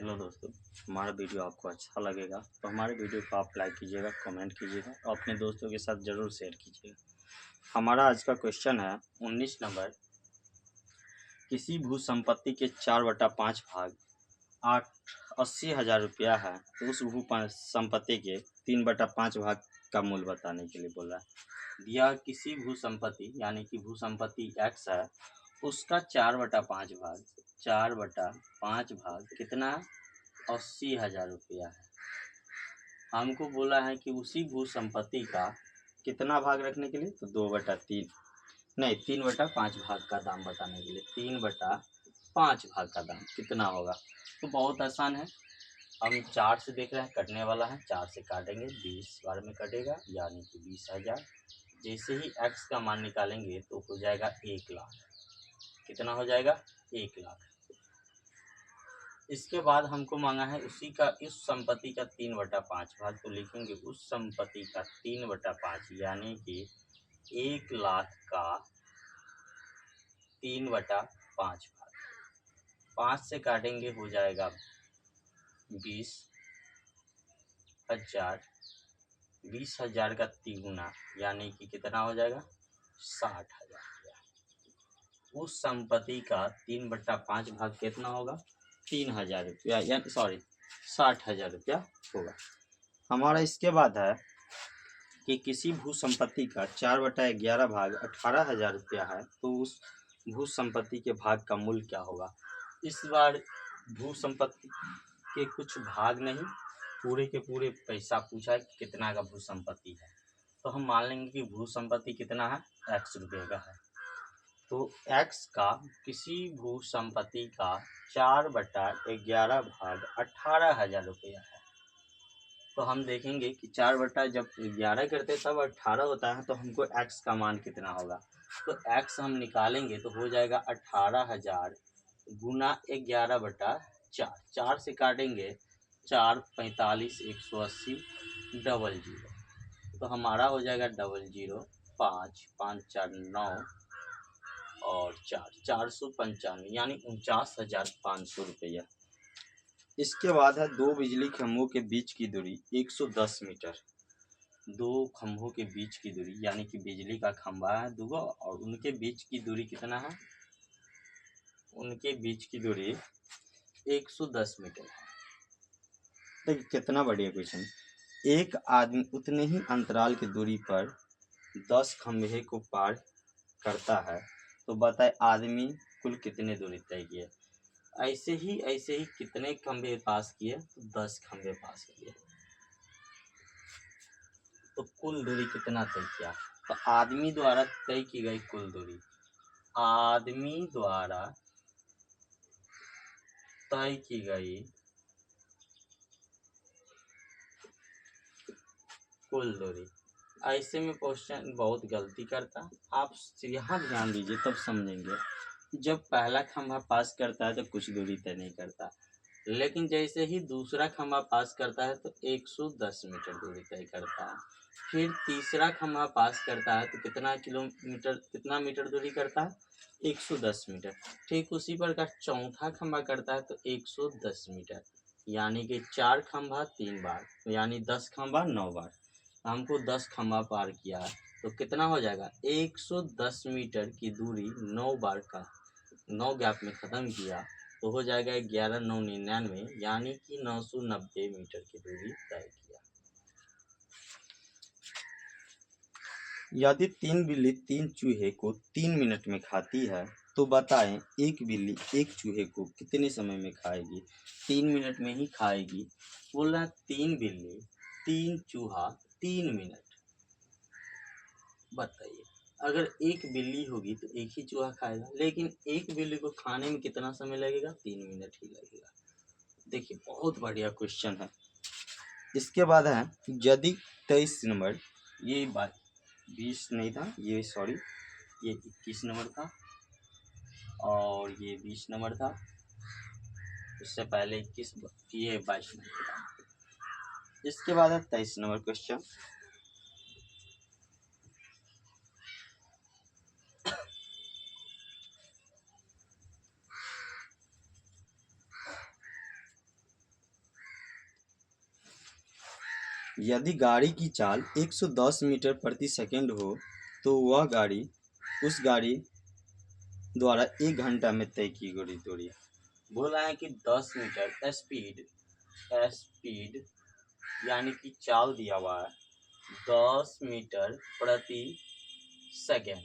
Hello दोस्तों, हमारा video आपको अच्छा लगेगा तो हमारे वीडियो को आप लाइक कीजिएगा, कमेंट कीजिएगा और अपने दोस्तों के साथ ज़रूर शेयर कीजिएगा। हमारा आज का क्वेश्चन है 19 नंबर। किसी भू संपत्ति के 4/5 भाग 80,000 रुपया है तो उस भू संपत्ति के 3/5 भाग का मूल्य बताने के लिए बोला है। दिया किसी भू संपत्ति यानी कि भू संपत्ति एक्स है, उसका 4/5 भाग कितना है? 80,000 रुपया है। हमको बोला है कि उसी भू संपत्ति का कितना भाग रखने के लिए, तो 2/3 नहीं 3/5 भाग का दाम बताने के लिए 3/5 भाग का दाम कितना होगा। तो बहुत आसान है, हम 4 से देख रहे हैं, कटने वाला है, 4 से काटेंगे 20 बार में कटेगा यानी कि 20,000। जैसे ही x का मान निकालेंगे तो हो जाएगा 1 लाख। कितना हो जाएगा? 1 लाख। इसके बाद हमको मांगा है उसी का इस संपत्ति का 3/5 भाग, तो लिखेंगे उस संपत्ति का 3/5 यानी कि 1 लाख का 3/5 भाग। 5 से काटेंगे हो जाएगा 20,000। 20,000 का 3 यानी कि कितना हो जाएगा? 60,000 रुपया। उस संपत्ति का 3/5 भाग कितना होगा? 3,000 रुपया, यानी सॉरी 60,000 रुपया होगा। हमारा इसके बाद है कि किसी भू संपत्ति का 4/11 भाग 18,000 रुपया है तो उस भू संपत्ति के भाग का मूल्य क्या होगा। इस बार भू संपत्ति के कुछ भाग नहीं, पूरे के पूरे पैसा पूछा है कि कितना का भू संपत्ति है। तो हम मान लेंगे कि भू संपत्ति कितना है? x रुपये का है। तो x का किसी भू संपत्ति का 4/11 भाग 18,000 रुपया है। तो हम देखेंगे कि 4 जब 11 करते तब 18 होता है, तो हमको x का मान कितना होगा। तो x हम निकालेंगे तो हो जाएगा 18,000 गुना 11/4। 4 से काटेंगे 4 45 180 00। तो हमारा हो जाएगा 00 5 5 4 9 और 495 यानी 49,500 रुपया। इसके बाद है दो बिजली खंभों के बीच की दूरी 110 मीटर। दो खंभों के बीच की दूरी यानी कि बिजली का खंभा है दो और उनके बीच की दूरी कितना है? उनके बीच की दूरी 110 मीटर है। देखिए कितना बढ़िया क्वेश्चन। एक आदमी उतने ही अंतराल की दूरी पर 10 खंभे को पार करता है, तो बताए आदमी कुल कितने दूरी तय किए। ऐसे ही कितने खंभे पास किए? तो 10 खंभे पास किए। तो कुल दूरी कितना तय किया? तो आदमी द्वारा तय की गई कुल दूरी, आदमी द्वारा तय की गई कुल दूरी। ऐसे में क्वेश्चन बहुत गलती करता, आप यहाँ ध्यान दीजिए तब समझेंगे। जब पहला खंभा पास करता है तो कुछ दूरी तय नहीं करता, लेकिन जैसे ही दूसरा खंभा पास करता है तो 110 मीटर दूरी तय करता है। फिर तीसरा खंभा पास करता है तो कितना मीटर दूरी करता है? 110 मीटर। ठीक उसी प्रकार चौथा खंभा करता है तो 110 मीटर, यानी कि 4 खंभा 3 बार यानी 10 खंभा 9 बार। हमको 10 खंभा पार किया है तो कितना हो जाएगा? 110 मीटर की दूरी 9 बार का 9 गैप में ख़त्म किया तो हो जाएगा 11,999 यानी कि 990 मीटर की दूरी तय किया। यदि 3 बिल्ली 3 चूहे को 3 मिनट में खाती है तो बताएं एक बिल्ली एक चूहे को कितने समय में खाएगी। 3 मिनट में ही खाएगी। बोला 3 बिल्ली 3 चूहा 3 मिनट। बताइए अगर एक बिल्ली होगी तो एक ही चूहा खाएगा, लेकिन एक बिल्ली को खाने में कितना समय लगेगा? 3 मिनट ही लगेगा। देखिए बहुत बढ़िया क्वेश्चन है। इसके बाद है यदि 23 नंबर, ये 20 नहीं था, ये सॉरी ये 21 नंबर था और ये 20 नंबर था, उससे पहले 21, ये 22 नंबर था। इसके बाद है 23 नंबर क्वेश्चन। यदि गाड़ी की चाल 110 मीटर प्रति सेकंड हो तो वह गाड़ी उस गाड़ी द्वारा 1 घंटा में तय की गई दूरी। बोला है कि 10 मीटर स्पीड यानी कि चाल दिया हुआ है 10 मीटर प्रति सेकंड।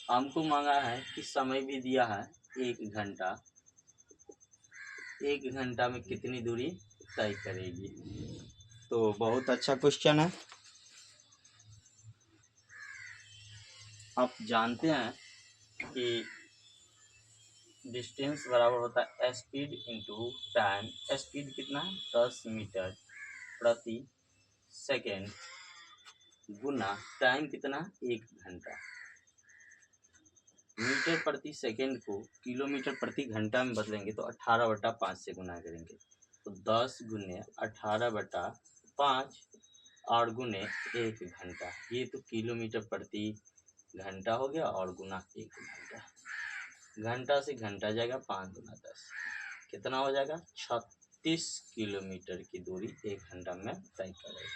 हमको मांगा है कि समय भी दिया है 1 घंटा। 1 घंटा में कितनी दूरी तय करेगी। तो बहुत अच्छा क्वेश्चन है। आप जानते हैं कि डिस्टेंस बराबर होता है स्पीड इंटू टाइम। स्पीड कितना है 10 मीटर प्रति सेकेंड गुना टाइम कितना 1 घंटा। मीटर प्रति सेकेंड को किलोमीटर प्रति घंटा में बदलेंगे तो 18/5 से गुना करेंगे तो 10 गुने 18/5 और गुने 1 घंटा। ये तो किलोमीटर प्रति घंटा हो गया और गुना 1 घंटा। घंटा से घंटा जाएगा 5 गुना 10 कितना हो जाएगा 36 किलोमीटर की दूरी 1 घंटा में तय करेगा।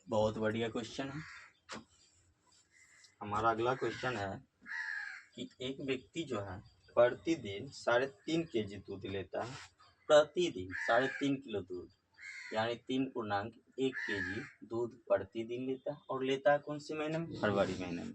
बहुत बढ़िया क्वेश्चन है। हमारा अगला क्वेश्चन है कि एक व्यक्ति जो है प्रतिदिन 3.5 kg दूध लेता है। प्रतिदिन 3.5 किलो दूध यानी 3.1 kg दूध प्रतिदिन लेता है और लेता है कौन से महीने में फरवरी महीने में।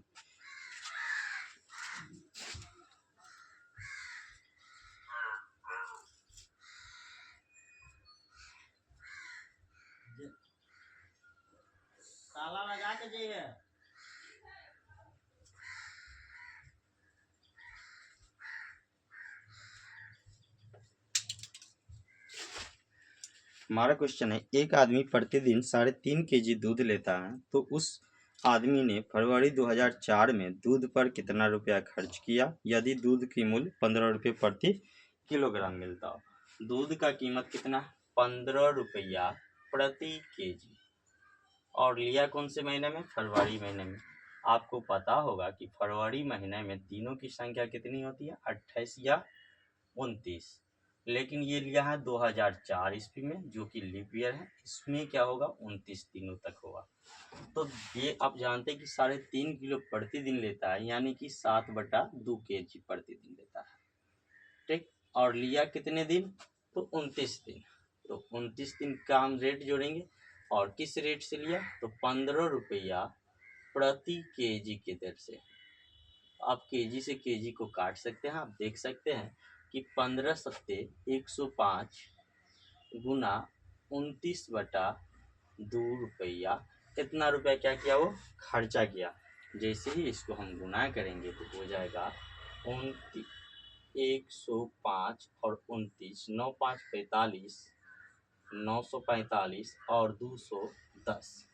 ताला लगा के जाइए। हमारा क्वेश्चन है एक आदमी प्रतिदिन 3.5 kg दूध लेता है तो उस आदमी ने फरवरी 2004 में दूध पर कितना रुपया खर्च किया यदि दूध की मूल्य 15 रुपये प्रति किलोग्राम मिलता हो। दूध का कीमत कितना 15 रुपया प्रति केजी और लिया कौन से महीने में फरवरी महीने में। आपको पता होगा कि फरवरी महीने में दिनों की संख्या कितनी होती है 28 या 29, लेकिन ये लिया है 2004 ईस्वी में जो कि लीप ईयर है। इसमें क्या होगा 29 दिनों तक होगा। तो ये आप जानते हैं कि 3.5 किलो प्रतिदिन लेता है यानी कि 7/2 kg प्रतिदिन लेता है। ठीक, और लिया कितने दिन तो 29 दिन। तो 29 दिन का हम रेट जोड़ेंगे और किस रेट से लिया तो 15 रुपया प्रति केजी की दर से। आप केजी से केजी को काट सकते हैं। आप देख सकते हैं कि 15 सत्ते 105 गुना 29/2 रुपया कितना रुपया क्या किया वो खर्चा किया। जैसे ही इसको हम गुना करेंगे तो हो जाएगा 105 और 29 9 5 45 945 और 210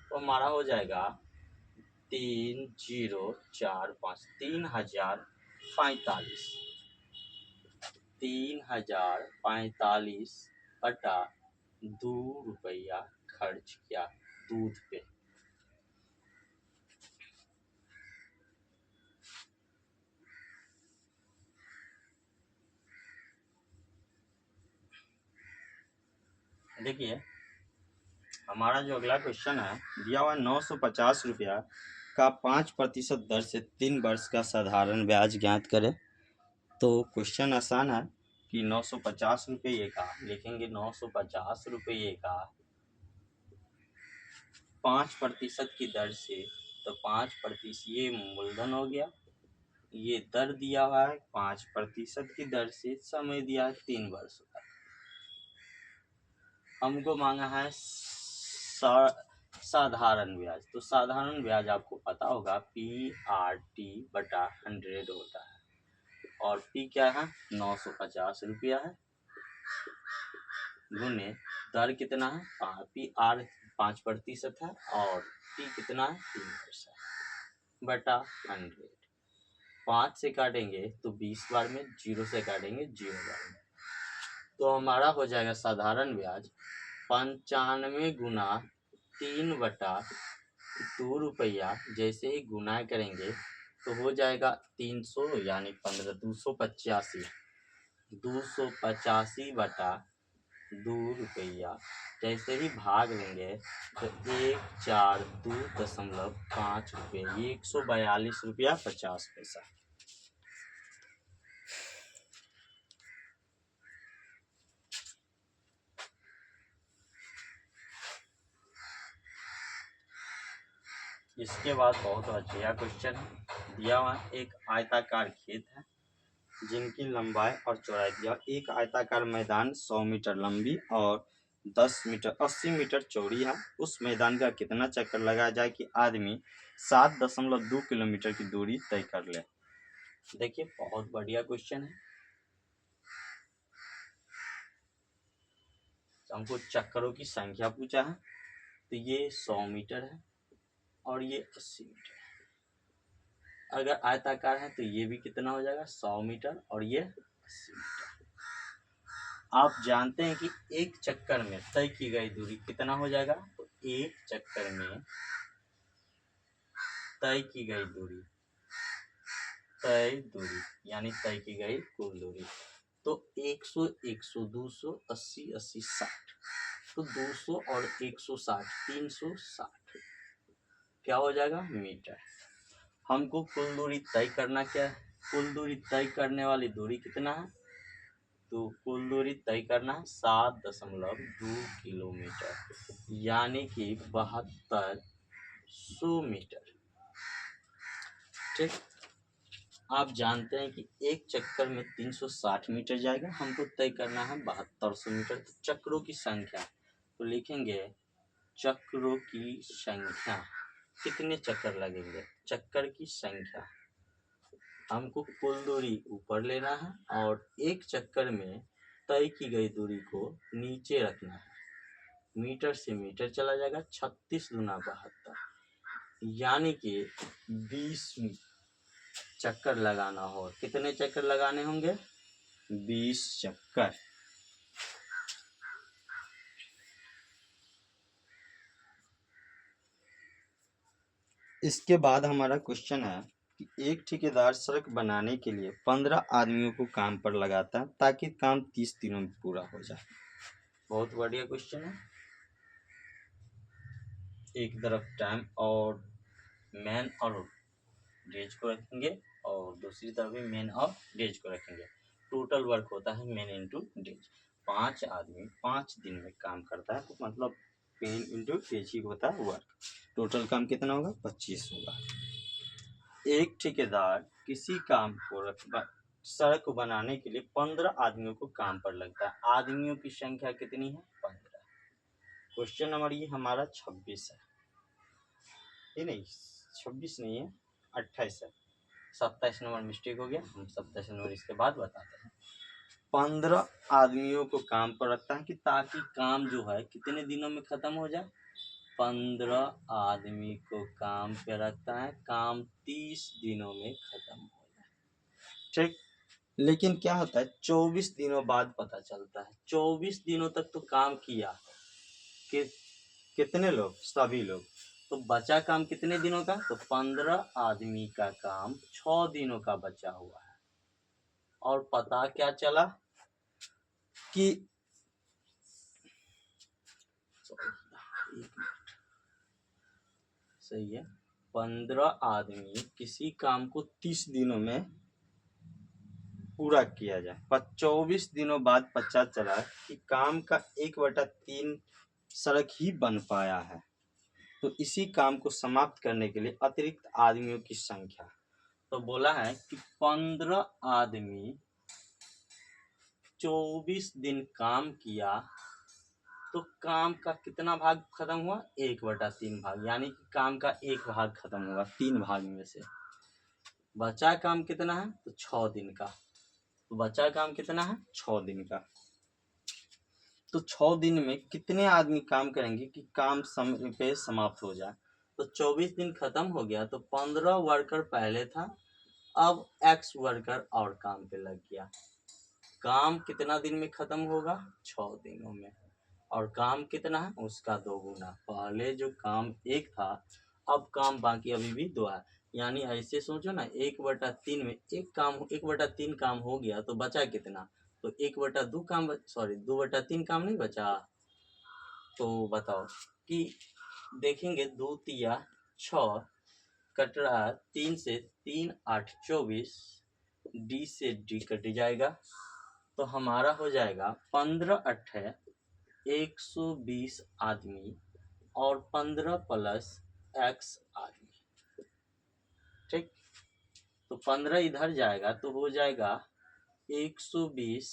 तो हमारा हो जाएगा 3045 3045 3045/2 रुपया खर्च किया दूध पे। देखिए हमारा जो अगला क्वेश्चन है दिया हुआ 950 रुपया का 5% दर से 3 वर्ष का साधारण ब्याज ज्ञात करें। तो क्वेश्चन आसान है कि 950 रुपये का लिखेंगे 950 रुपये का 5% की दर से तो 5% ये मूलधन हो गया। ये दर दिया हुआ है 5% की दर से समय दिया है 3 वर्ष का। हमको मांगा है साधारण ब्याज। तो साधारण ब्याज आपको पता होगा PRT/100 होता है और P क्या है 950 रुपया है गुने दर कितना है PR 5% है और T कितना है 3 वर्ष है बटा 100। 5 से काटेंगे तो 20 बार में, 0 से काटेंगे 0 बार में। तो हमारा हो जाएगा साधारण ब्याज 95 गुना 3/2 रुपया जैसे ही गुना करेंगे तो हो जाएगा 300 यानी 15 285 285/2 जैसे ही भाग लेंगे तो 142.5 रुपये, ये 142 रुपया 50 पैसा। इसके बाद बहुत अच्छा क्वेश्चन है, दिया हुआ एक आयताकार खेत है जिनकी लंबाई और चौड़ाई दिया। एक आयताकार मैदान 100 मीटर लंबी और 80 मीटर चौड़ी है। उस मैदान का कितना चक्कर लगाया जाए कि आदमी 7.2 किलोमीटर की दूरी तय कर ले। देखिए बहुत बढ़िया क्वेश्चन है। हमको चक्करों की संख्या पूछा है, तो ये 100 मीटर है और ये 80 मीटर है। अगर आयताकार है तो ये भी कितना हो जाएगा 100 मीटर और ये 80 मीटर। आप जानते हैं कि एक चक्कर में तय की गई दूरी कितना हो जाएगा, तो एक चक्कर में तय की गई दूरी यानी तय की गई कुल दूरी, तो 100 100 200 80 80 60, तो 200 और 160 360 क्या हो जाएगा मीटर। हमको कुल दूरी तय करना क्या है, कुल दूरी तय करने वाली दूरी कितना है, तो कुल दूरी तय करना है 7.2 किलोमीटर यानी कि 7200 मीटर। ठीक, आप जानते हैं कि एक चक्कर में 360 मीटर जाएगा, हमको तय करना है 7200 मीटर। तो चक्रों की संख्या तो लिखेंगे चक्रों की संख्या, कितने चक्कर लगेंगे, चक्कर की संख्या। हमको कुल दूरी ऊपर लेना है और एक चक्कर में तय की गई दूरी को नीचे रखना है। मीटर से मीटर चला जाएगा, 36 गुना 72 यानी कि 20 चक्कर लगाना हो। कितने चक्कर लगाने होंगे, 20 चक्कर। इसके बाद हमारा क्वेश्चन है कि एक ठेकेदार सड़क बनाने के लिए 15 आदमियों को काम पर लगाता है ताकि काम 30 दिनों में पूरा हो जाए। बहुत बढ़िया क्वेश्चन है। एक तरफ टाइम और मैन और डेज को रखेंगे और दूसरी तरफ भी मैन और डेज को रखेंगे। टोटल वर्क होता है मैन इंटू डेज। 5 आदमी 5 दिन में काम करता है, तो मतलब मैन इंटू डेज ही होता है वर्क। टोटल काम कितना होगा, 25 होगा। एक ठेकेदार किसी काम को सड़क को बनाने के लिए 15 आदमियों को काम पर लगता है। आदमियों की संख्या कितनी है, 15। क्वेश्चन नंबर ये हमारा 26 है, ये नहीं 26 नहीं है 28 है, 27 नंबर मिस्टेक हो गया, हम 27 नंबर इसके बाद बताते हैं। 15 आदमियों को काम पर रखता है कि ताकि काम जो है कितने दिनों में खत्म हो जाए, 15 आदमी को काम पे रखता है, काम 30 दिनों में खत्म हो जाए। ठीक, लेकिन क्या होता है 24 दिनों बाद पता चलता है। 24 दिनों तक तो काम किया कि कितने लोग, सभी लोग, तो बचा काम कितने दिनों का, तो 15 आदमी का काम 6 दिनों का बचा हुआ है। और पता क्या चला कि सही है, 15 आदमी किसी काम को 30 दिनों में पूरा किया जाए, पर 24 दिनों बाद पता चला कि काम का 1/3 सड़क ही बन पाया है। तो इसी काम को समाप्त करने के लिए अतिरिक्त आदमियों की संख्या, तो बोला है कि 15 आदमी 24 दिन काम किया तो काम का कितना भाग खत्म हुआ, 1/3 भाग, यानी कि काम का एक भाग खत्म हुआ 3 भाग में से। बचा काम कितना है, तो 6 दिन का। तो बचा काम कितना है, 6 दिन का। तो 6 दिन में कितने आदमी काम करेंगे कि काम समय पे समाप्त हो जाए, तो 24 दिन खत्म हो गया तो 15 वर्कर पहले था, अब एक्स वर्कर और काम पे लग गया। काम कितना दिन में खत्म होगा, 6 दिनों में। और काम कितना है, उसका 2 गुना। पहले जो काम 1 था, अब काम बाकी अभी भी 2 है। यानी ऐसे सोचो ना, 1/3 में 1/3 काम हो गया तो बचा कितना, तो 1/2 काम, सॉरी 2/3 काम नहीं बचा। तो बताओ कि देखेंगे 2 तिया 6, कट रहा 3 से 3 8 24, डी से डी कट जाएगा, तो हमारा हो जाएगा 15 8 120 आदमी और 15 प्लस x आदमी। ठीक, तो 15 इधर जाएगा तो हो जाएगा 120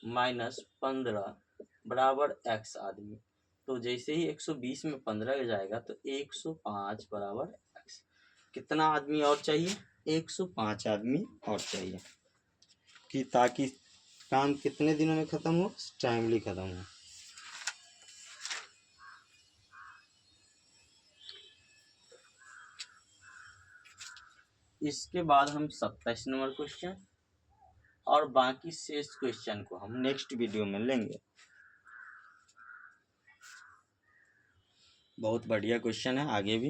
माइनस 15 बराबर x आदमी। तो जैसे ही 120 में 15 जाएगा तो 105 बराबर x। कितना आदमी और चाहिए, 105 आदमी और चाहिए कि ताकि काम कितने दिनों में ख़त्म हो, टाइमली ख़त्म हो। इसके बाद हम 27 नंबर क्वेश्चन और बाकी शेष क्वेश्चन को हम नेक्स्ट वीडियो में लेंगे। बहुत बढ़िया क्वेश्चन है, आगे भी